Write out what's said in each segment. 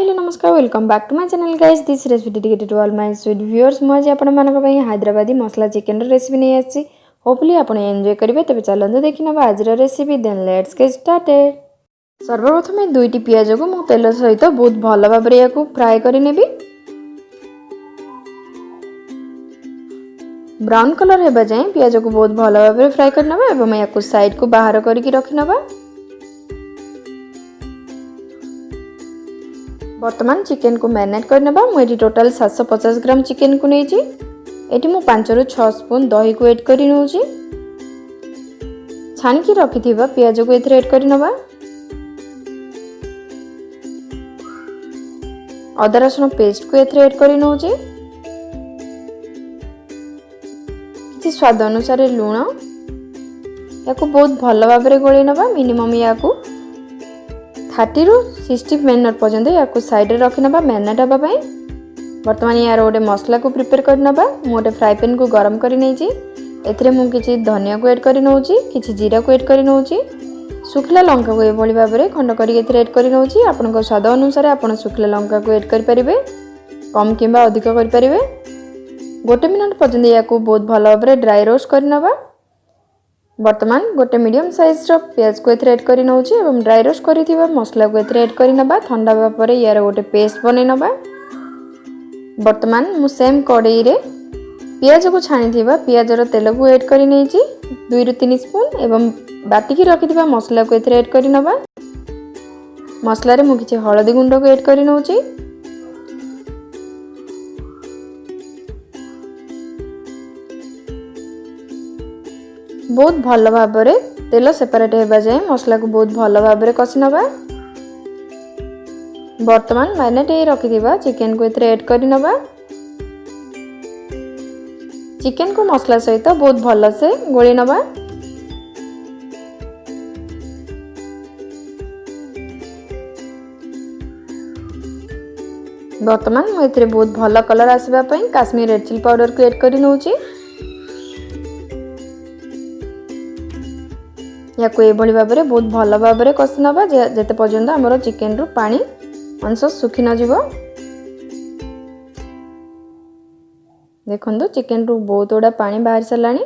Hello नमस्कार welcome back to my channel guys this recipe dedicated to all my sweet viewers मु आज आपण मानक पई हैदराबादी मसला चिकन रेसिपी नै आछि होपफुली आपण एन्जॉय करिवे तबे चलंदो देखिनबा आज recipe then let's get started. सर्वप्रथम दुईटी पियाज को मु तेल सहित बहुत भल भाबरे याकू फ्राई करि नेबी। ब्राउन कलर हेबा जाय पियाज को बहुत भल भाबरे फ्राई करनबा एवं याकू साइड को बाहर करिकि रखिनबा। वर्तमान चिकन को मैरिनेट करनबा मुझे टोटल 750 ग्राम चिकन को नहीं एटी मु 5 रु 6 स्पून दही को ऐड करी नउची। छाणी की रखिथिबा पियाज को एथरे ऐड करी नबा। अदा रसुण पेस्ट को एथरे ऐड करी नउची। किछि स्वाद अनुसार लूण याकू बहुत भल भाबरे गोळी नबा। मिनिमम याकू 30 रु 60 मिनट पर्यंत याकू साइड रे रखिनबा मैरिनेट हबा पई। वर्तमान यार गोटे मसला को प्रिपेयर करनबा मु गोटे फ्राई पैन को गरम करि नैची एथरे मु किछि धनिया को ऐड करि नउची किछि जीरा को ऐड करि नउची सुखला लंका को ए भली भाबरे खंड करि एथरे ऐड करि नउची। आपनको स्वाद अनुसार आपण सुखला लंका को ऐड करि परिबे कम किबा अधिक करि परिबे। गोटे मिनट पर्यंत याकू बहुत भल भाबरे ड्राई रोस्ट करनबा। वर्तमान गोटे मीडियम साइज रो प्याज को एथरे ऐड करि नउची एवं ड्राई रोस्ट करिथिबा मसला को एथरे ऐड करि नबा। ठंडा होबा परे यार गोटे पेस्ट बनै नबा। वर्तमान मु सेम कढ़ाई रे प्याज को छाणीथिबा प्याज रो तेल को ऐड करि नैची 2 रु 3 स्पून एवं बाटी की रखिथिबा मसला को एथरे ऐड करि नबा। मसला रे मु किछि हळदी गुंड को ऐड करि नउची। बहुत भल भाबरे तेल सेपरेट हेबा जाय मसला को बहुत भल भाबरे कसी नबा। वर्तमान मैरिनेट हे रखिथिबा चिकन को एथरे ऐड करि नबा। चिकन को मसला सहित बहुत भल से गोळी नबा। वर्तमान मु एथरे बहुत भल कलर आसीबा पई काश्मीर रेड चिली पाउडर को ऐड करि नउची। या को ए भली भाबरे बहुत भल भाबरे कसी नबा जेते पर्यंत हमर चिकन रु पानी अंश सुखी न जीवो। देखंदो चिकन रु बहुत ओडा पानी बाहर सलानी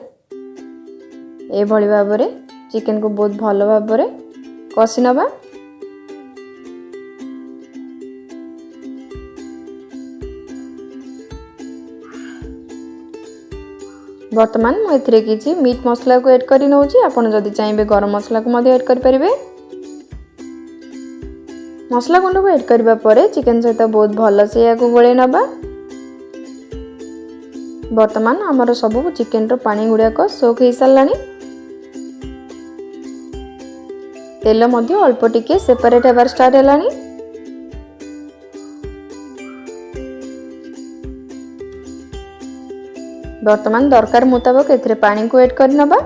ए भली भाबरे चिकन को बहुत भल भाबरे कसी नबा। वर्तमान मु एथरे किछि मीट मसला को ऐड करि नउची। आपण जदि चाइबे गरम मसला को मध्ये ऐड करि परिबे। मसला गुंड को ऐड करबा परे चिकन सहित बहुत भल से याकू गोळे नबा। वर्तमान हमर सब चिकन रो पानी गुडिया को सोक हे सलानी। तेल मध्ये अल्प टिके सेपरेट हेबार स्टार्ट हेलानी। वर्तमान दरकार मुताबिक एथरे पानी को ऐड करि नबा।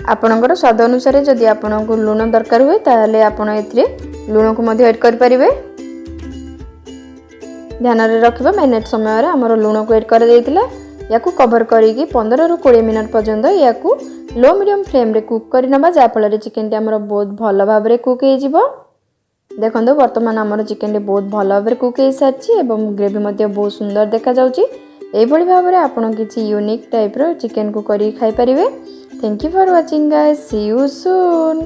आपनकर स्वाद अनुसार जदि आपनको लूण दरकार हुए ताले आपण एथरे लूण को मध्ये ऐड करि परिबे। ध्यान रे रखिबा मैरिनेट समय रे हमर लूण को ऐड कर देतिला। याकू कवर करिकि 15 रु 20 मिनट पर्यंत याकू लो मीडियम फ्लेम रे कुक करि नबा जा फल रे चिकन टे हमर बहुत भल भाबरे कुक हे जिवो। देखंदो वर्तमान हमर चिकन टे बहुत भल भाबरे कुक हे सारछि एवं ग्रेवी मध्ये बहुत सुंदर देखा जाउछि। ए भली भाबरे आपण किछि यूनिक टाइप रो चिकन को करि खाइ परिबे। Thank you for watching guys, see you soon.